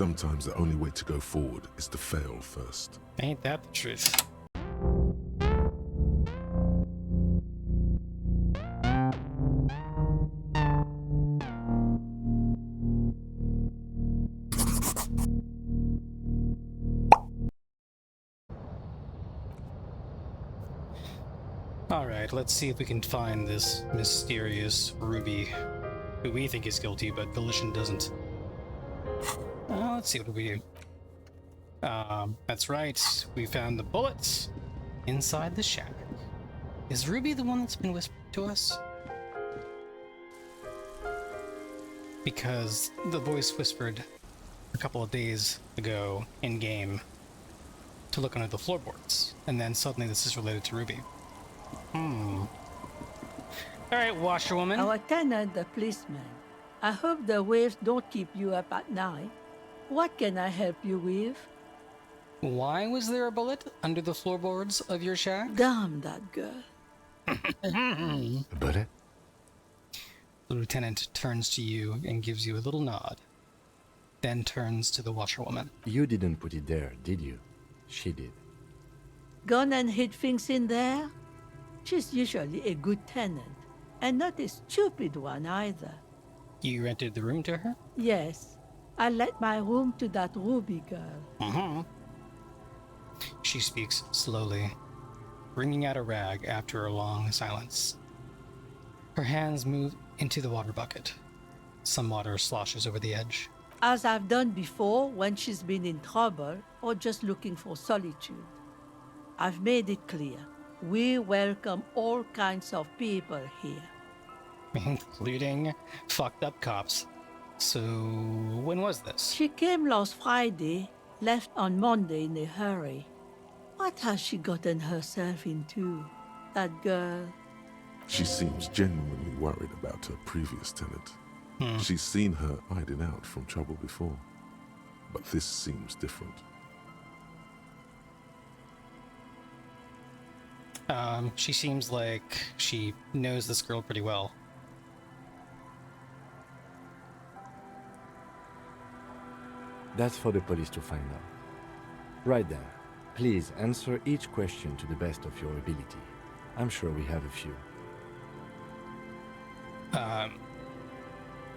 Sometimes the only way to go forward is to fail first. Ain't that the truth? Alright, let's see if we can find this mysterious Ruby, who we think is guilty, but Volition doesn't. Let's see, what do we do? That's right, we found the bullets inside the shack. Is Ruby the one that's been whispered to us? Because the voice whispered a couple of days ago in-game to look under the floorboards, and then suddenly this is related to Ruby. Alright, washerwoman. Our tenant, the policeman. I hope the waves don't keep you up at night. What can I help you with? Why was there a bullet under the floorboards of your shack? Damn that girl. A bullet? The lieutenant turns to you and gives you a little nod, then turns to the washerwoman. You didn't put it there, did you? She did. Gone and hid things in there? She's usually a good tenant, and not a stupid one either. You rented the room to her? Yes, I let my room to that Ruby girl. She speaks slowly, wringing out a rag after a long silence. Her hands move into the water bucket. Some water sloshes over the edge. As I've done before when she's been in trouble or just looking for solitude. I've made it clear. We welcome all kinds of people here. Including fucked up cops. So, when was this? She came last Friday, left on Monday in a hurry. What has she gotten herself into, that girl? She seems genuinely worried about her previous tenant. She's seen her hiding out from trouble before, but this seems different. She seems like she knows this girl pretty well. That's for the police to find out. Right then, please answer each question to the best of your ability. I'm sure we have a few.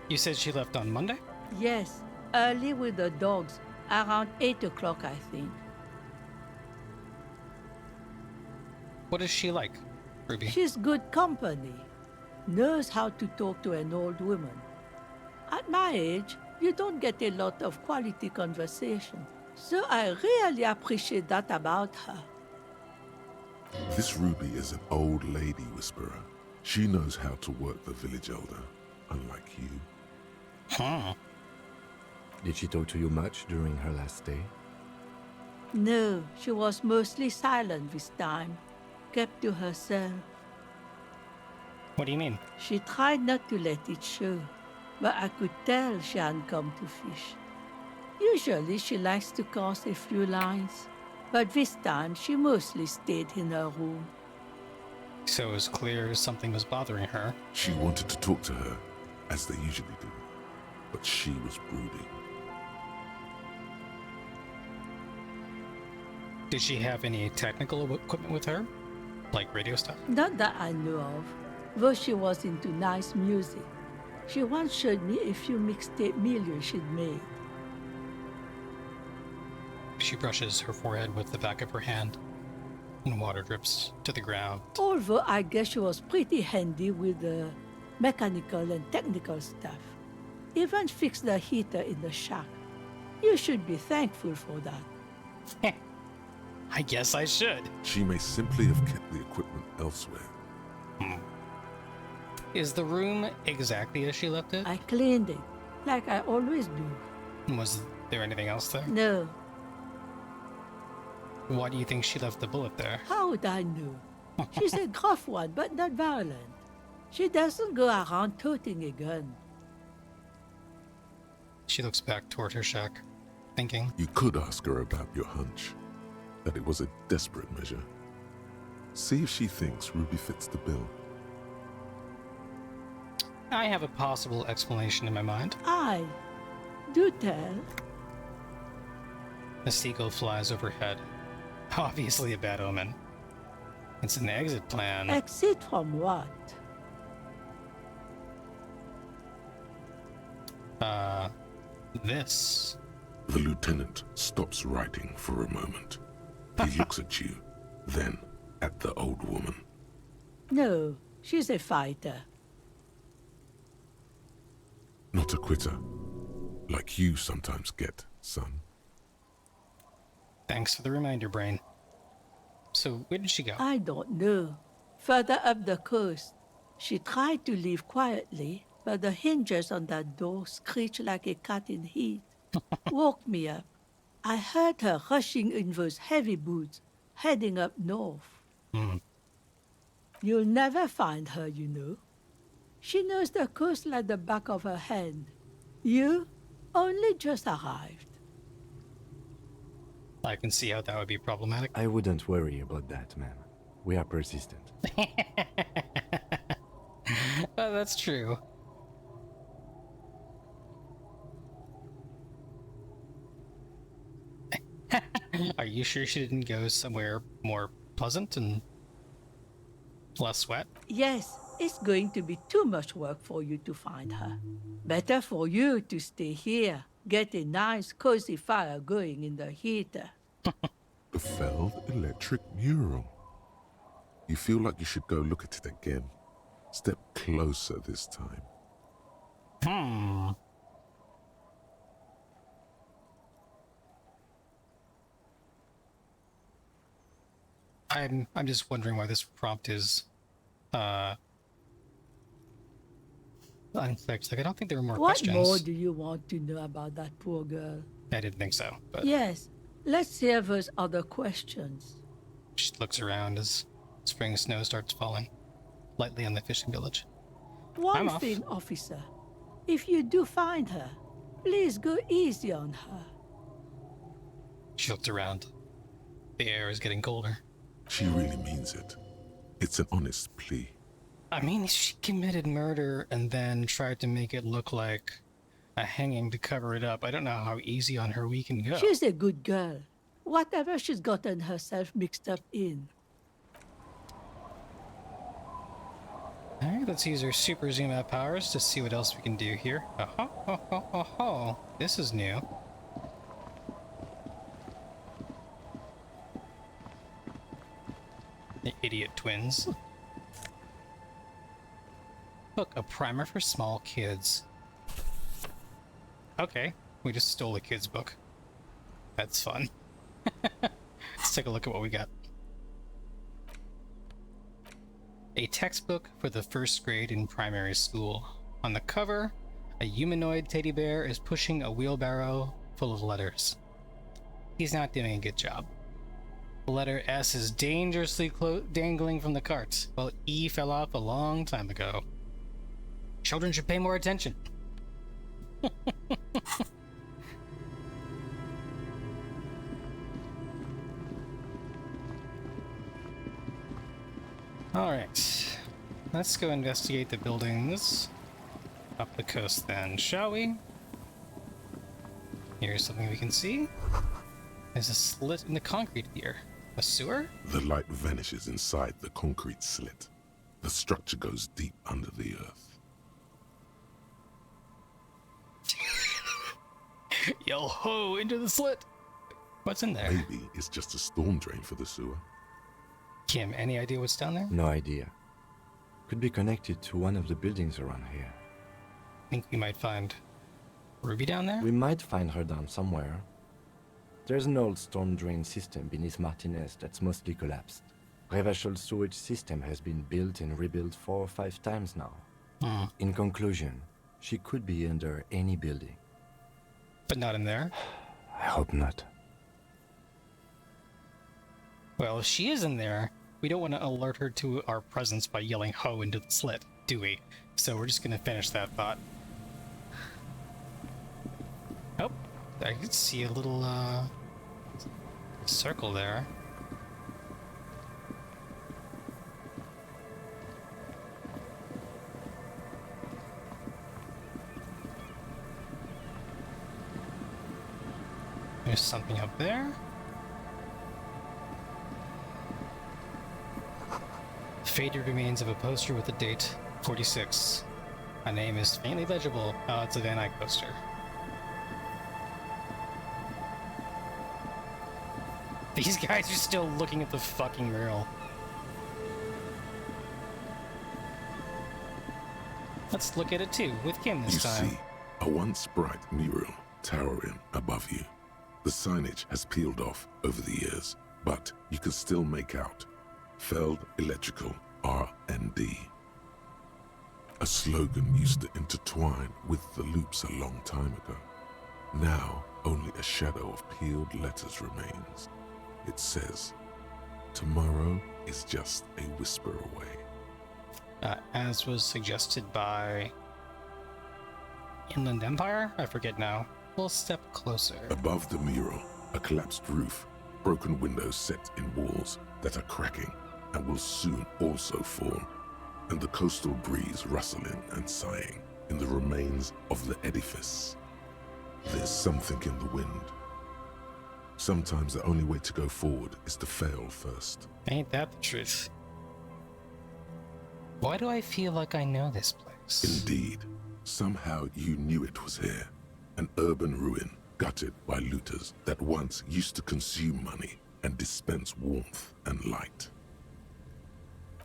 You said she left on Monday? Yes, early with the dogs, around 8 o'clock, I think. What is she like, Ruby? She's good company. Knows how to talk to an old woman. At my age, you don't get a lot of quality conversation. So I really appreciate that about her. This Ruby is an old lady whisperer. She knows how to work the village elder, unlike you. Did she talk to you much during her last stay? No, she was mostly silent this time. Kept to herself. What do you mean? She tried not to let it show, but I could tell she hadn't come to fish. Usually she likes to cast a few lines, but this time she mostly stayed in her room. So it was clear something was bothering her. She wanted to talk to her, as they usually do, but she was brooding. Did she have any technical equipment with her? Like radio stuff? Not that I know of, though she was into nice music. She once showed me a few mixtape millions she'd made. She brushes her forehead with the back of her hand, and water drips to the ground. Although I guess she was pretty handy with the mechanical and technical stuff. Even fixed the heater in the shack. You should be thankful for that. I guess I should. She may simply have kept the equipment elsewhere. Is the room exactly as she left it? I cleaned it, like I always do. Was there anything else there? No, Why do you think she left the bullet there? how would I know? She's a gruff one, but not violent. She doesn't go around toting a gun. She looks back toward her shack, thinking. You could ask her about your hunch, that it was a desperate measure. See if she thinks Ruby fits the bill. I have a possible explanation in my mind. I do tell. A seagull flies overhead. Obviously a bad omen. It's an exit plan. Exit from what? This. The lieutenant stops writing for a moment. He looks at you, then at the old woman. No, she's a fighter. Not a quitter, like you sometimes get, son. Thanks for the reminder, Brain. So, where did she go? I don't know. Further up the coast. She tried to leave quietly, but the hinges on that door screeched like a cat in heat. Woke me up. I heard her rushing in those heavy boots, heading up north. You'll never find her, you know. She knows the coast like the back of her hand. You only just arrived. I can see how that would be problematic. I wouldn't worry about that, man. We are persistent. Oh, that's true. Are you sure she didn't go somewhere more pleasant and less wet? Yes, it's going to be too much work for you to find her. Better for you to stay here. Get a nice, cozy fire going in the heater. The felled electric mural. You feel like you should go look at it again. Step closer this time. I'm just wondering why this prompt is unclicked. Like, I don't think there were more What questions. more do you want to know about that poor girl? I didn't think so, but Yes, let's hear those other questions. she looks around as spring snow starts falling lightly on the fishing village. One I'm off. thing, officer. If you do find her, please go easy on her. She looked around. The air is getting colder. She really means it. It's an honest plea. I mean, she committed murder and then tried to make it look like a hanging to cover it up. I don't know how easy on her we can go. She's a good girl. Whatever she's gotten herself mixed up in. Alright, let's use our super zoom out powers to see what else we can do here. Oh, this is new. The idiot twins. Look, a primer for small kids. Okay, we just stole a kid's book. That's fun. Let's take a look at what we got. A textbook for the first grade in primary school. On the cover, a humanoid teddy bear is pushing a wheelbarrow full of letters. He's not doing a good job. The letter S is dangerously dangling from the cart, while E fell off a long time ago. Children should pay more attention. Alright, let's go investigate the buildings up the coast then, shall we? Here's something we can see. There's a slit in the concrete here. A sewer? The light vanishes inside the concrete slit. The structure goes deep under the earth. Yo ho, into the slit! What's in there? Maybe it's just a storm drain for the sewer. Kim, any idea what's down there? No idea. Could be connected to one of the buildings around here. Think we might find Ruby down there? We might find her down somewhere. There's an old storm drain system beneath Martinez that's mostly collapsed. Revachol sewage system has been built and rebuilt 4 or 5 times now. In conclusion, she could be under any building. But not in there. I hope not. Well, if she is in there, we don't want to alert her to our presence by yelling ho into the slit, do we? So we're just gonna finish that thought. Oh, I could see a little circle there. There's something up there. Faded remains of a poster with the date 46. A name is faintly legible. Oh, it's a Van Eyck poster. These guys are still looking at the fucking mural. Let's look at it too, with Kim this time. You see a once bright mural towering above you. The signage has peeled off over the years, but you can still make out Feld Electrical R&D. A slogan used to intertwine with the loops a long time ago. Now, only a shadow of peeled letters remains. It says, "Tomorrow is just a whisper away." As was suggested by Inland Empire? I forget now. We'll step closer. Above the mural, a collapsed roof, broken windows set in walls that are cracking and will soon also fall, and the coastal breeze rustling and sighing in the remains of the edifice. There's something in the wind. Sometimes the only way to go forward is to fail first. Ain't that the truth? Why do I feel like I know this place? Indeed, somehow you knew it was here. An urban ruin gutted by looters that once used to consume money and dispense warmth and light.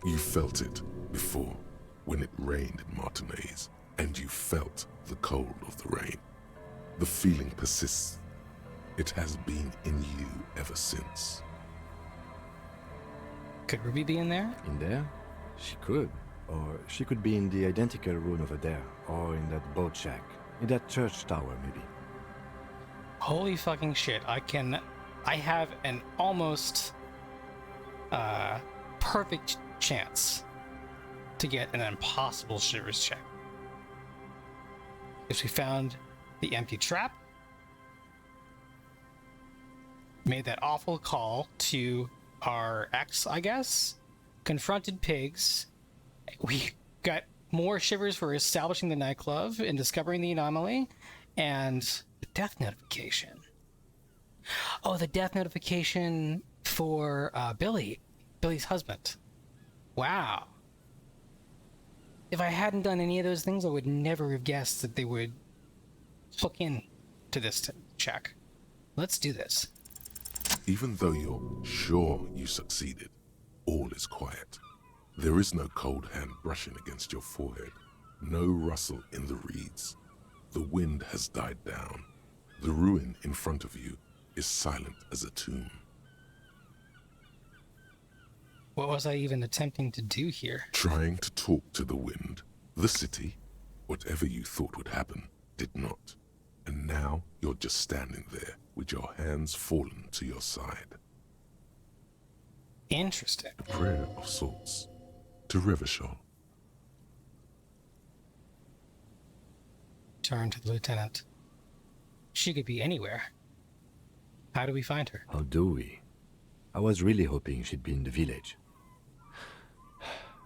You felt it before when it rained in Martinez, and you felt the cold of the rain. The feeling persists. It has been in you ever since. Could Ruby be in there? In there? She could. Or she could be in the identical room over there, or in that boat shack, in that church tower maybe. Holy fucking shit, I have an almost perfect chance to get an impossible shivers check. If we found the empty trap, made that awful call to our ex, I guess, confronted pigs, we got more shivers for establishing the nightclub and discovering the anomaly, and the death notification. Oh, the death notification for Billy's husband. Wow. If I hadn't done any of those things, I would never have guessed that they would hook in to this check. Let's do this. Even though you're sure you succeeded, all is quiet. There is no cold hand brushing against your forehead, no rustle in the reeds. The wind has died down. The ruin in front of you is silent as a tomb. What was I even attempting to do here? Trying to talk to the wind. The city, whatever you thought would happen, did not. And now you're just standing there with your hands fallen to your side. Interesting. A prayer of sorts to Revachol. Turn to the lieutenant. She could be anywhere. How do we find her? How do we? I was really hoping she'd be in the village.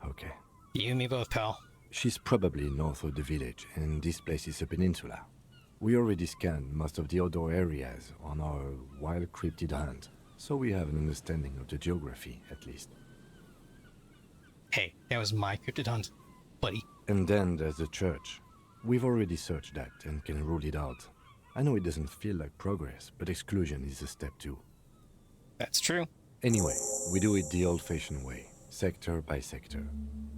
Okay. You and me both, pal. She's probably north of the village, and this place is a peninsula. We already scanned most of the outdoor areas on our wild cryptid hunt, so we have an understanding of the geography, at least. Hey, that was my cryptid hunt, buddy. And then there's the church. We've already searched that and can rule it out. I know it doesn't feel like progress, but exclusion is a step too. That's true. Anyway, we do it the old-fashioned way, sector by sector.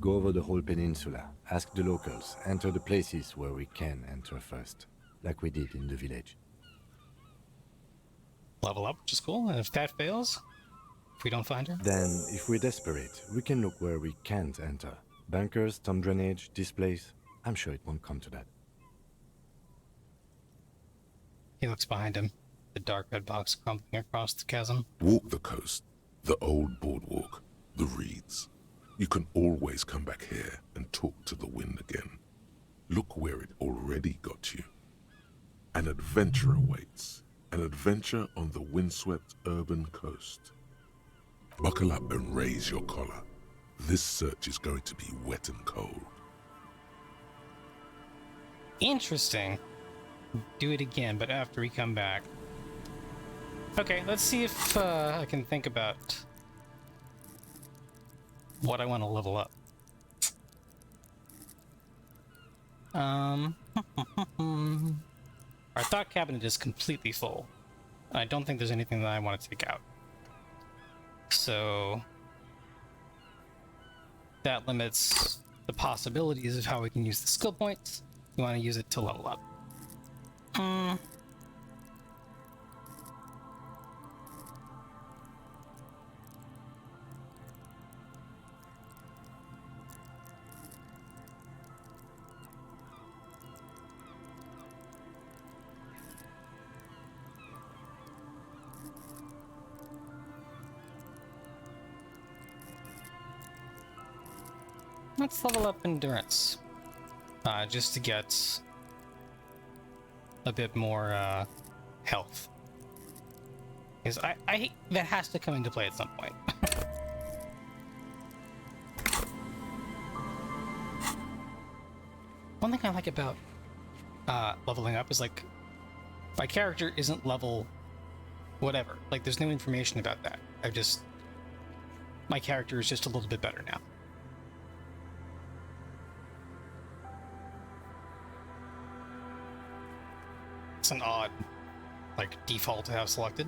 Go over the whole peninsula, ask the locals, enter the places where we can enter first, like we did in the village. Level up, which is cool, and if that fails, if we don't find her? Then, if we're desperate, we can look where we can't enter. Bunkers, storm drainage, this place. I'm sure it won't come to that. He looks behind him, the dark red box crumbling across the chasm. Walk the coast, the old boardwalk, the reeds. You can always come back here and talk to the wind again. Look where it already got you. An adventure awaits. An adventure on the windswept urban coast. Buckle up and raise your collar. This search is going to be wet and cold. Interesting. Do it again, but after we come back. Okay, let's see if I can think about what I want to level up. Our thought cabinet is completely full. I don't think there's anything that I want to take out. So that limits the possibilities of how we can use the skill points. We want to use it to level up. Let's level up endurance, just to get a bit more health. Because I that has to come into play at some point. One thing I like about leveling up is like my character isn't level whatever. Like there's no information about that. My character is just a little bit better now. It's an odd, like, default to have selected.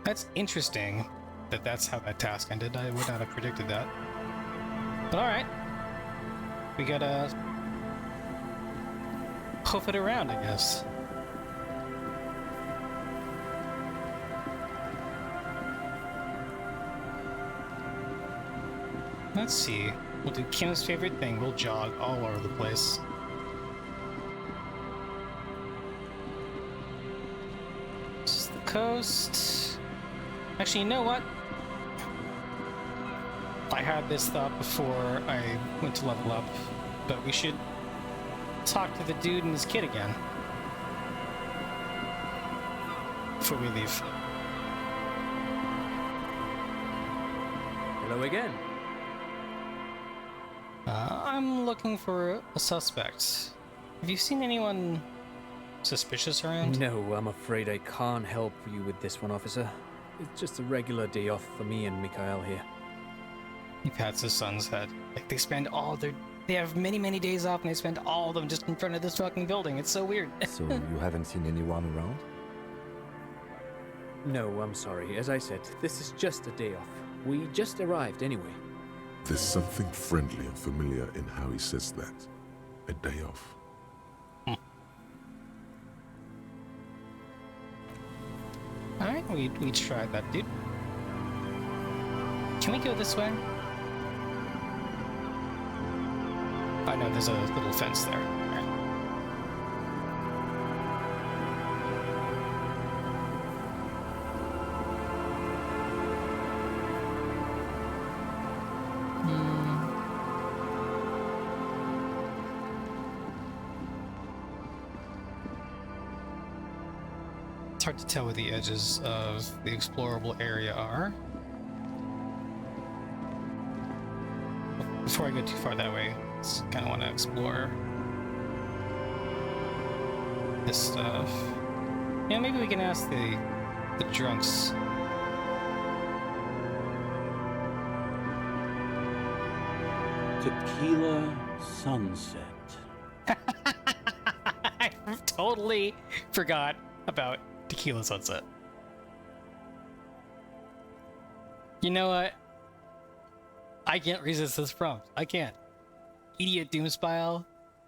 That's interesting that that's how that task ended. I would not have predicted that. But alright. We gotta hoof it around, I guess. Let's see. We'll do Kim's favorite thing. We'll jog all over the place. This is the coast. Actually, you know what? I had this thought before I went to level up, but we should talk to the dude and his kid again before we leave. Hello again. I'm looking for a suspect. Have you seen anyone suspicious around? No, I'm afraid I can't help you with this one, officer. It's just a regular day off for me and Mikhail here. He pats his son's head. Like they spend all their... They have many, many days off and they spend all of them just in front of this fucking building. It's so weird. So you haven't seen anyone around? No, I'm sorry. As I said, this is just a day off. We just arrived anyway. There's something friendly and familiar in how he says that. A day off. Alright, we tried that, dude. Can we go this way? I know there's a little fence there. Alright. It's hard to tell where the edges of the explorable area are. Before I go too far that way, I just kind of want to explore this stuff. Yeah, maybe we can ask the drunks. Tequila Sunset. I totally forgot about Tequila Sunset. You know what? I can't resist this prompt. I can't. Idiot Doomspile,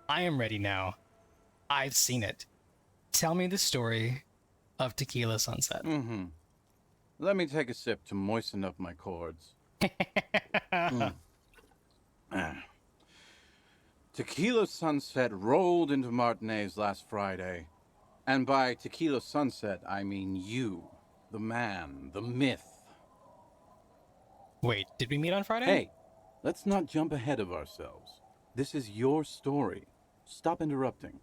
I am ready now. I've seen it. Tell me the story of Tequila Sunset. Let me take a sip to moisten up my cords. Tequila Sunset rolled into Martinez last Friday. And by Tequila Sunset, I mean you, the man, the myth. Wait, did we meet on Friday? Hey, let's not jump ahead of ourselves. This is your story. Stop interrupting.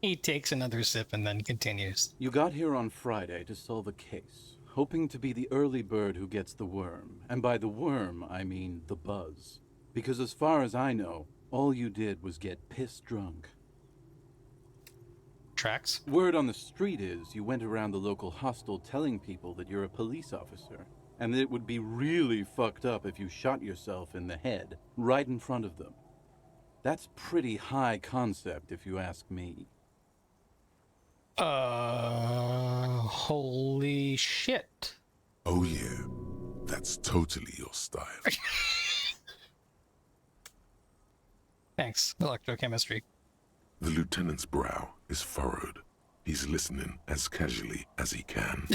He takes another sip and then continues. You got here on Friday to solve a case, hoping to be the early bird who gets the worm. And by the worm, I mean the buzz. Because as far as I know, All you did was get piss drunk. Tracks? Word on the street is you went around the local hostel telling people that you're a police officer, and that it would be really fucked up if you shot yourself in the head right in front of them. That's pretty high concept, if you ask me. Holy shit. Oh yeah, that's totally your style. Thanks, electrochemistry. The lieutenant's brow is furrowed. He's listening as casually as he can.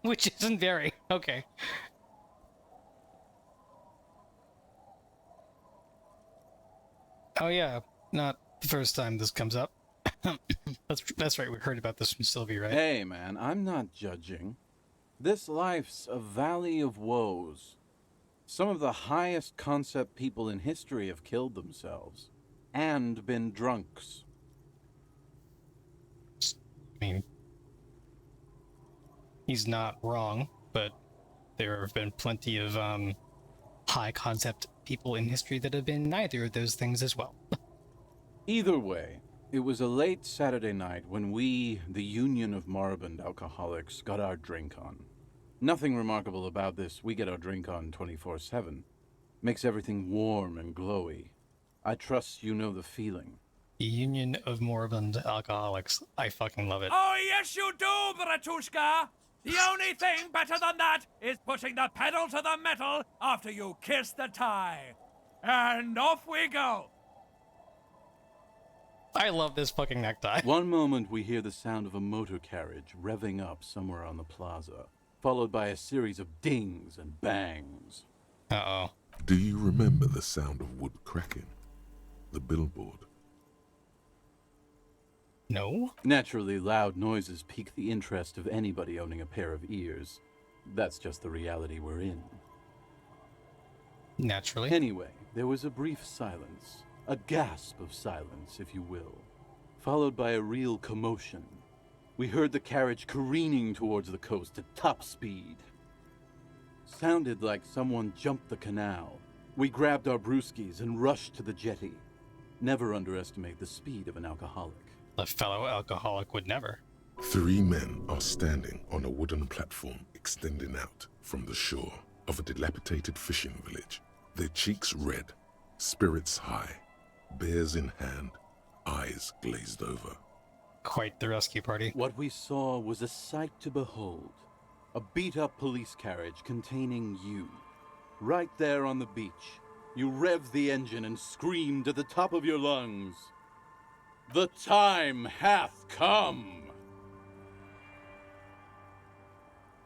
Which isn't very. Okay. Oh yeah, not the first time this comes up. That's right, we heard about this from Sylvie, right? Hey man, I'm not judging. This life's a valley of woes. Some of the highest concept people in history have killed themselves. And been drunks. I mean, he's not wrong, but there have been plenty of high concept people in history that have been neither of those things as well. Either way, it was a late Saturday night when we, the Union of Moribund Alcoholics, got our drink on. Nothing remarkable about this. We get our drink on 24/7. Makes everything warm and glowy. I trust you know the feeling. The Union of Moribund Alcoholics. I fucking love it. Oh, yes, you do, Bratushka. The only thing better than that is putting the pedal to the metal after you kiss the tie. And off we go. I love this fucking necktie. One moment we hear the sound of a motor carriage revving up somewhere on the plaza, followed by a series of dings and bangs. Uh-oh. Do you remember the sound of wood cracking? The billboard. No? Naturally, loud noises pique the interest of anybody owning a pair of ears. That's just the reality we're in. Naturally. Anyway, there was a brief silence. A gasp of silence, if you will. Followed by a real commotion. We heard the carriage careening towards the coast at top speed. Sounded like someone jumped the canal. We grabbed our brewskis and rushed to the jetty. Never underestimate the speed of an alcoholic. A fellow alcoholic would never. 3 men are standing on a wooden platform extending out from the shore of a dilapidated fishing village. Their cheeks red, spirits high, beers in hand, eyes glazed over. Quite the rescue party. What we saw was a sight to behold. A beat-up police carriage containing you. Right there on the beach. You revved the engine and screamed at the top of your lungs. The time hath come!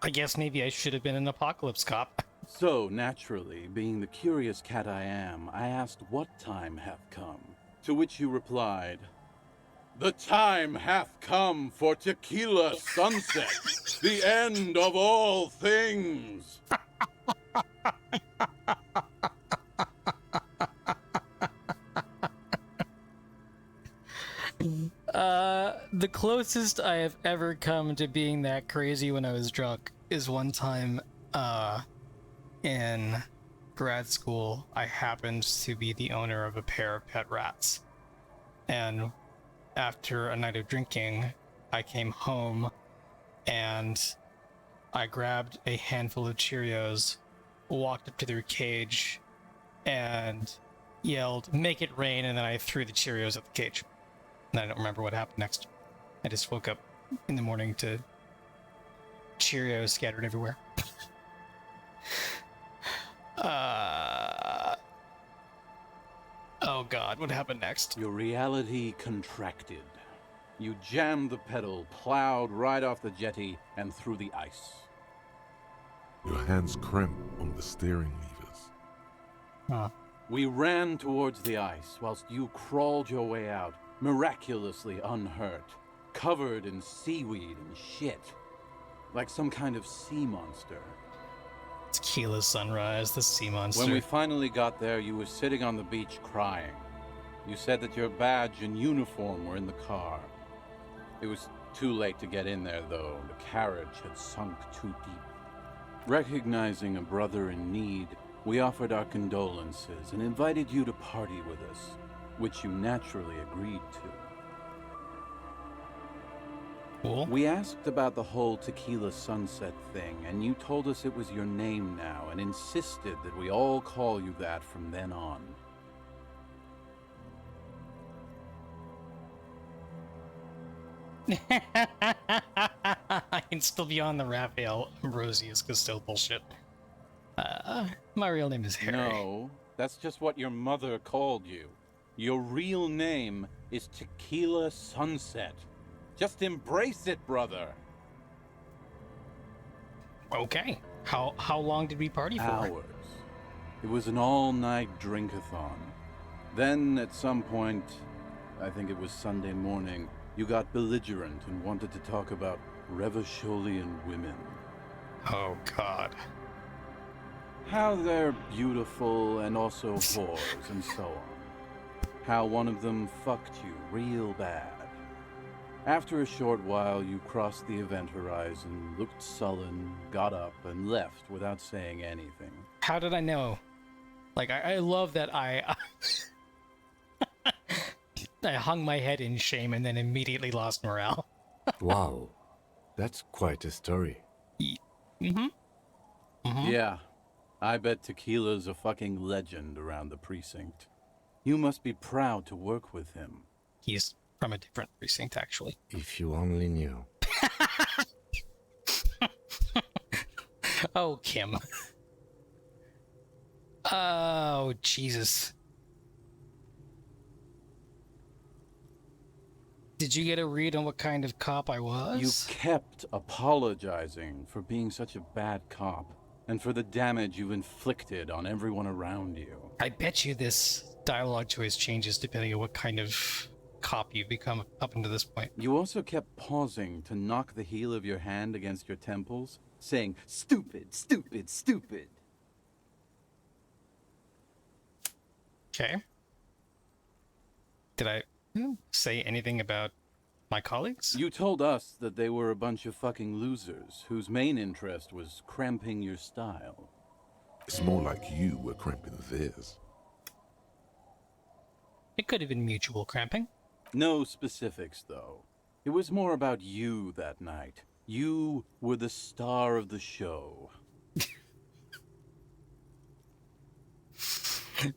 I guess maybe I should have been an apocalypse cop. So, naturally, being the curious cat I am, I asked what time hath come. To which you replied, the time hath come for Tequila Sunset, the end of all things! The closest I have ever come to being that crazy when I was drunk is one time, in grad school, I happened to be the owner of a pair of pet rats. And after a night of drinking, I came home and I grabbed a handful of Cheerios, walked up to their cage, and yelled, "Make it rain," and then I threw the Cheerios at the cage. And I don't remember what happened next. I just woke up in the morning to Cheerios scattered everywhere. Oh god, what happened next? Your reality contracted. You jammed the pedal, plowed right off the jetty, and through the ice. Your hands cramp on the steering levers. Huh. We ran towards the ice whilst you crawled your way out, miraculously unhurt, covered in seaweed and shit, like some kind of sea monster. Tequila Sunrise, the sea monster. When we finally got there, you were sitting on the beach crying. You said that your badge and uniform were in the car. It was too late to get in there, though. The carriage had sunk too deep. Recognizing a brother in need, we offered our condolences and invited you to party with us. which you naturally agreed to. Cool. We asked about the whole Tequila Sunset thing, and you told us it was your name now, and insisted that we all call you that from then on. I can still be on the Raphael Ambrosius Costello bullshit. My real name is Harry. No, that's just what your mother called you. Your real name is Tequila Sunset. Just embrace it, brother. Okay. How long did we party for? Hours. It was an all-night drinkathon. Then, at some point, I think it was Sunday morning, you got belligerent and wanted to talk about Revacholian women. Oh, God. How they're beautiful and also whores and so on. How one of them fucked you real bad. After a short while, you crossed the event horizon, looked sullen, got up, and left without saying anything. How did I know? Like, I love that I hung my head in shame and then immediately lost morale. Wow, that's quite a story. Yeah, I bet Tequila's a fucking legend around the precinct. You must be proud to work with him. He's from a different precinct, actually. If you only knew. Oh, Kim. Oh, Jesus. Did you get a read on what kind of cop I was? You kept apologizing for being such a bad cop, and for the damage you've inflicted on everyone around you. I bet you this dialogue choice changes depending on what kind of cop you've become up until this point. You also kept pausing to knock the heel of your hand against your temples, saying, "Stupid, stupid, stupid." Okay. Did I say anything about my colleagues? You told us that they were a bunch of fucking losers whose main interest was cramping your style. It's more like you were cramping theirs. It could have been mutual cramping. No specifics, though. It was more about you that night. You were the star of the show.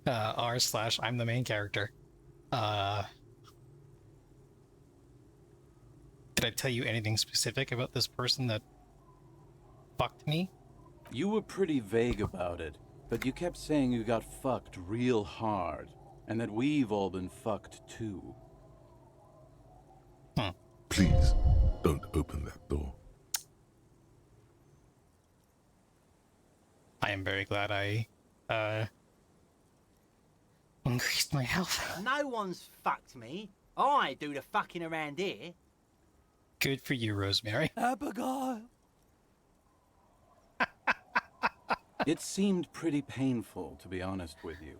R/I'm the main character. Did I tell you anything specific about this person that fucked me? You were pretty vague about it, but you kept saying you got fucked real hard, and that we've all been fucked too. Please, don't open that door. I am very glad I, increased my health. No one's fucked me. I do the fucking around here. Good for you, Rosemary. Abigail! It seemed pretty painful, to be honest with you.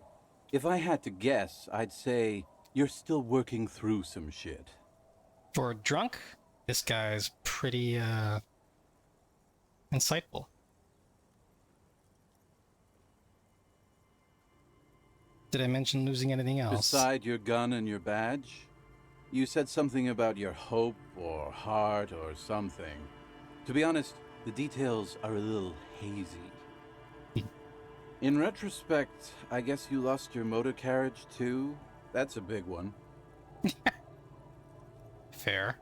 If I had to guess, I'd say you're still working through some shit. For a drunk, this guy's pretty, insightful. Did I mention losing anything else? Beside your gun and your badge, you said something about your hope or heart or something. To be honest, the details are a little hazy. In retrospect, I guess you lost your motor carriage too? That's a big one. Fair.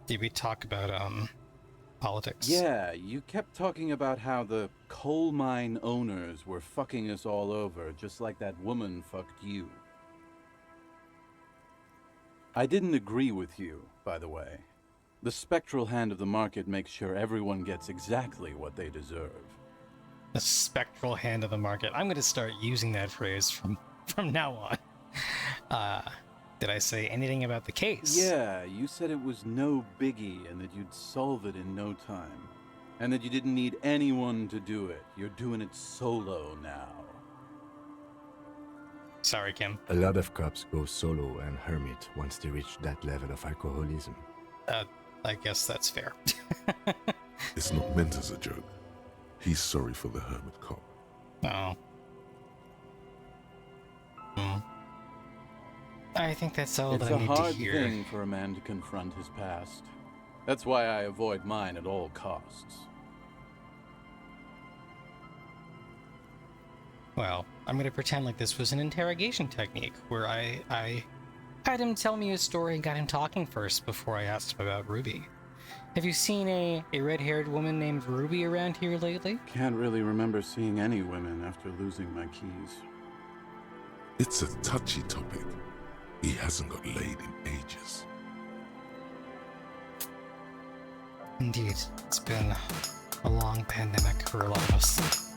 Did we talk about, politics? Yeah, you kept talking about how the coal mine owners were fucking us all over, just like that woman fucked you. I didn't agree with you, by the way. The spectral hand of the market makes sure everyone gets exactly what they deserve. The spectral hand of the market. I'm going to start using that phrase from now on. Did I say anything about the case? Yeah, you said it was no biggie and that you'd solve it in no time. And that you didn't need anyone to do it. You're doing it solo now. Sorry, Kim. A lot of cops go solo and hermit once they reach that level of alcoholism. I guess that's fair. It's not meant as a joke. He's sorry for the hermit cop. Oh. I think that's all It's that I a need to hard hear. thing for a man to confront his past. That's why I avoid mine at all costs. Well, I'm gonna pretend like this was an interrogation technique, where I had him tell me his story and got him talking first before I asked him about Ruby. Have you seen a red-haired woman named Ruby around here lately? Can't really remember seeing any women after losing my keys. It's a touchy topic. He hasn't got laid in ages. Indeed, it's been a long pandemic for a lot of us.